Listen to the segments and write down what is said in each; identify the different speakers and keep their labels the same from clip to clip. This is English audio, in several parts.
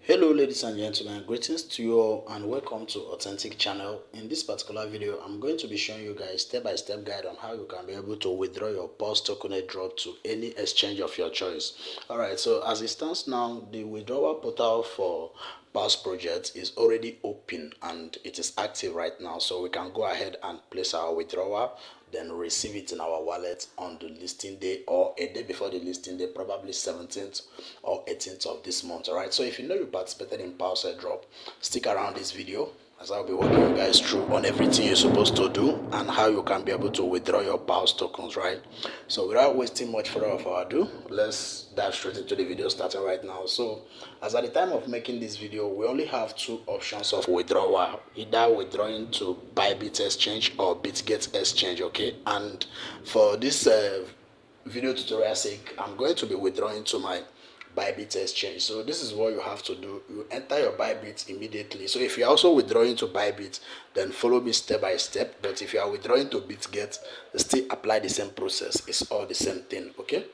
Speaker 1: Hello ladies and gentlemen, greetings to you all and welcome to Authentic Channel. In this particular video, I'm going to be showing you guys step-by-step guide on how you can be able to withdraw your paws token airdrop to any exchange of your choice. Alright, so as it stands now, the withdrawal portal for paws project is already open and it is active right now, so we can go ahead and place our withdrawal, then receive it in our wallet on the listing day or a day before the listing day, probably 17th or 18th of this month. All right, so if you know you participated in paws airdrop, stick around this video as I'll be walking you guys through on everything you're supposed to do and how you can be able to withdraw your paws tokens, right? So without wasting much further of our ado, let's dive straight into the video starting right now. So as at the time of making this video, we only have two options of withdrawal, either withdrawing to Bybit Exchange or Bitget Exchange. Okay, and for this video tutorial sake, I'm going to be withdrawing to my Bybit Exchange. So this is what you have to do. You enter your Bybit immediately. So if you're also withdrawing to Bybit, then follow me step by step. But if you are withdrawing to Bitget, still apply the same process. It's all the same thing. Okay,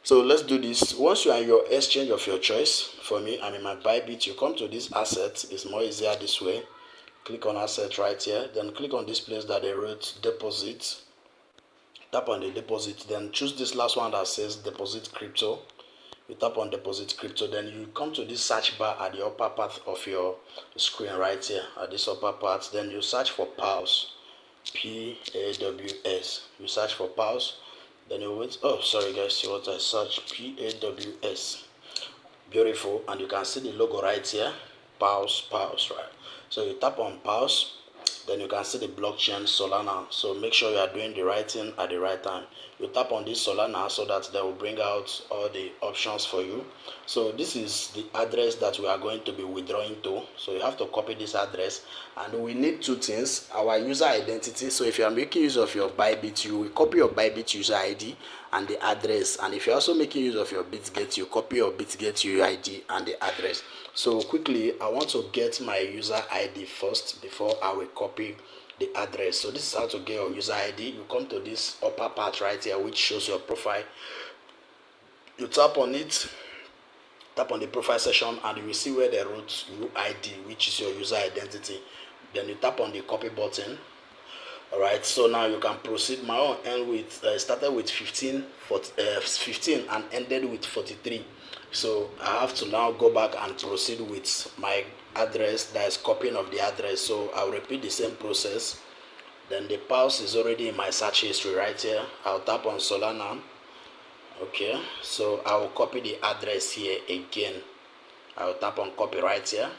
Speaker 1: so let's do this. Once you are in your exchange of your choice, for me, I'm in my Bybit. You come to this asset. It's more easier this way. Click on asset right here. Then click on this place that they wrote deposit. Tap on the deposit. Then choose this last one that says deposit crypto. You tap on deposit crypto, then you come to this search bar at the upper part of your screen right here, at this upper part. Then you search for paws, P-A-W-S. You search for paws, then you wait. Oh, sorry guys, see what I search, P-A-W-S. Beautiful, and you can see the logo right here, paws, right? So you tap on paws, then you can see the blockchain Solana. So make sure you are doing the right thing at the right time. You tap on this Solana so that they will bring out all the options for you. So this is the address that we are going to be withdrawing to. So you have to copy this address, and we need two things: our user identity. So if you are making use of your Bybit, you will copy your Bybit user ID and the address. And if you're also making use of your Bitget, you copy your Bitget UID and the address. So quickly, I want to get my user ID first before I will copy the address. So this is how to get your user ID. You come to this upper part right here, which shows your profile. You tap on it, tap on the profile section, and you will see where they wrote UID, which is your user identity. Then you tap on the copy button. All right, so now you can proceed. My own end with started with 15 and ended with 43. So I have to now go back and proceed with my address, that is copying of the address. So I'll repeat the same process. Then the paws is already in my search history right here. I'll tap on Solana. Okay, so I will copy the address here again. I'll tap on copy right here.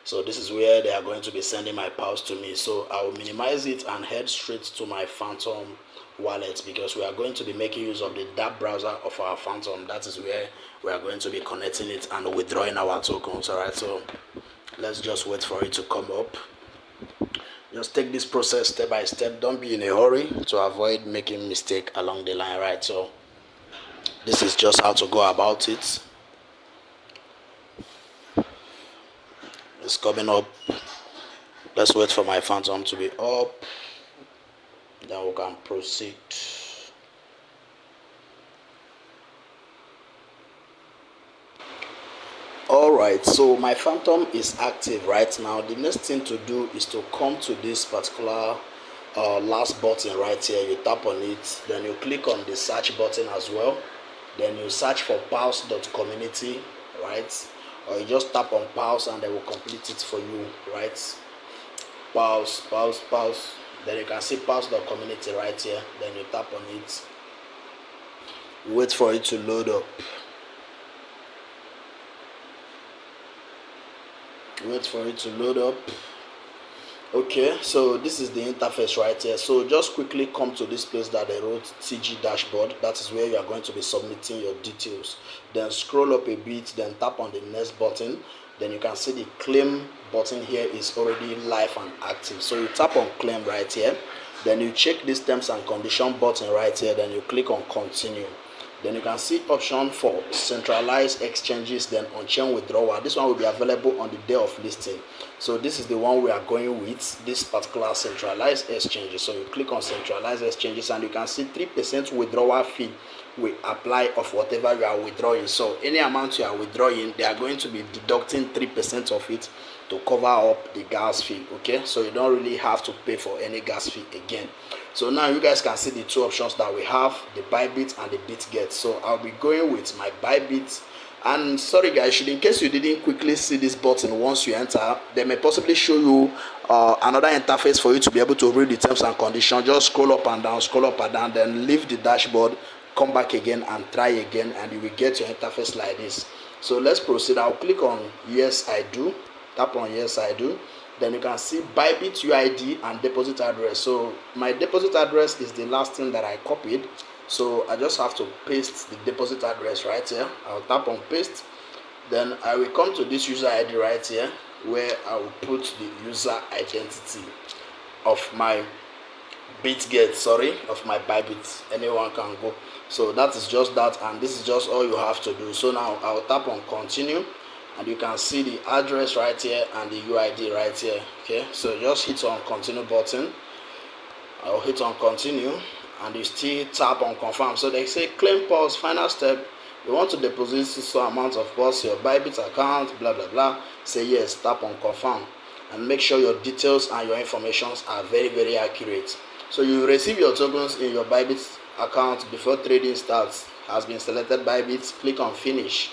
Speaker 1: So this is where they are going to be sending my paws to me. So I will minimize it and head straight to my Phantom wallet, because we are going to be making use of the dApp browser of our Phantom. That is where we are going to be connecting it and withdrawing our tokens. All right, so let's just wait for it to come up. Just take this process step by step. Don't be in a hurry to avoid making mistake along the line, right? So this is just how to go about it. It's coming up. Let's wait for my Phantom to be up, then we can proceed. Alright, so my Phantom is active right now. The next thing to do is to come to this particular last button right here. You tap on it, then you click on the search button as well. Then you search for paws.community, right? Or you just tap on paws and they will complete it for you, right? Paws. Then you can see paws.community right here. Then you tap on it. Wait for it to load up. Wait for it to load up. Okay, so this is the interface right here. So just quickly come to this place that they wrote TG dashboard. That is where you are going to be submitting your details. Then scroll up a bit, then tap on the next button. Then you can see the claim button here is already live and active. So you tap on claim right here. Then you check this terms and condition button right here. Then you click on continue. Then you can see option for centralized exchanges, then on-chain withdrawal. This one will be available on the day of listing. So this is the one we are going with, this particular centralized exchanges. So you click on centralized exchanges and you can see 3% withdrawal fee will apply of whatever you are withdrawing. So any amount you are withdrawing, they are going to be deducting 3% of it to cover up the gas fee. Okay, so you don't really have to pay for any gas fee again. So now you guys can see the two options that we have, the Bybit and the BitGet. So I'll be going with my Bybit. And sorry guys, in case you didn't quickly see this button once you enter, they may possibly show you another interface for you to be able to read the terms and conditions. Just scroll up and down, then leave the dashboard, come back again and try again, and you will get your interface like this. So let's proceed. I'll click on yes I do, tap on yes I do. Then you can see Bybit UID and deposit address. So my deposit address is the last thing that I copied. So I just have to paste the deposit address right here. I'll tap on paste. Then I will come to this user ID right here, where I will put the user identity of my BitGet, of my Bybit. Anyone can go. So that is just that, and this is just all you have to do. So now I'll tap on continue, and you can see the address right here and the UID right here. Okay, so just hit on continue button. I'll hit on continue, and you still tap on confirm. So they say claim paws, final step. You want to deposit some amount of paws to your Bybit account, blah blah blah. Say yes, tap on confirm, and make sure your details and your informations are very accurate. So you receive your tokens in your Bybit account before trading starts. Has been selected Bybit. Click on finish.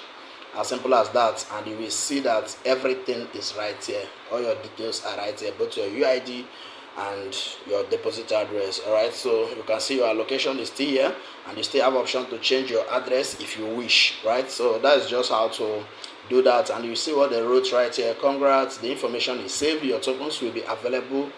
Speaker 1: As simple as that, and you will see that everything is right here. All your details are right here, both your UID and your deposit address. Alright, so you can see your allocation is still here, and you still have option to change your address if you wish. Right, so that is just how to do that, and you see what they wrote right here. Congrats, the information is saved. Your tokens will be available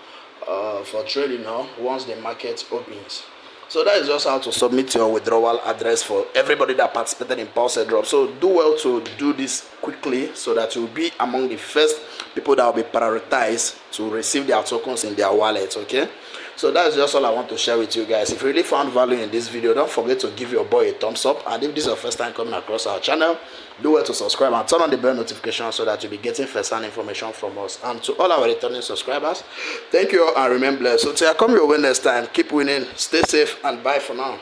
Speaker 1: for trading now once the market opens. So that is just how to submit your withdrawal address for everybody that participated in Pulse Drop. So do well to do this quickly, so that you'll be among the first people that will be prioritized to receive their tokens in their wallet. Okay, so that's just all I want to share with you guys. If you really found value in this video, don't forget to give your boy a thumbs up, and if this is your first time coming across our channel, do well to subscribe and turn on the bell notification so that you'll be getting first-hand information from us. And to all our returning subscribers, thank you all and remain blessed. So till I come your way next time, keep winning, stay safe, and bye for now.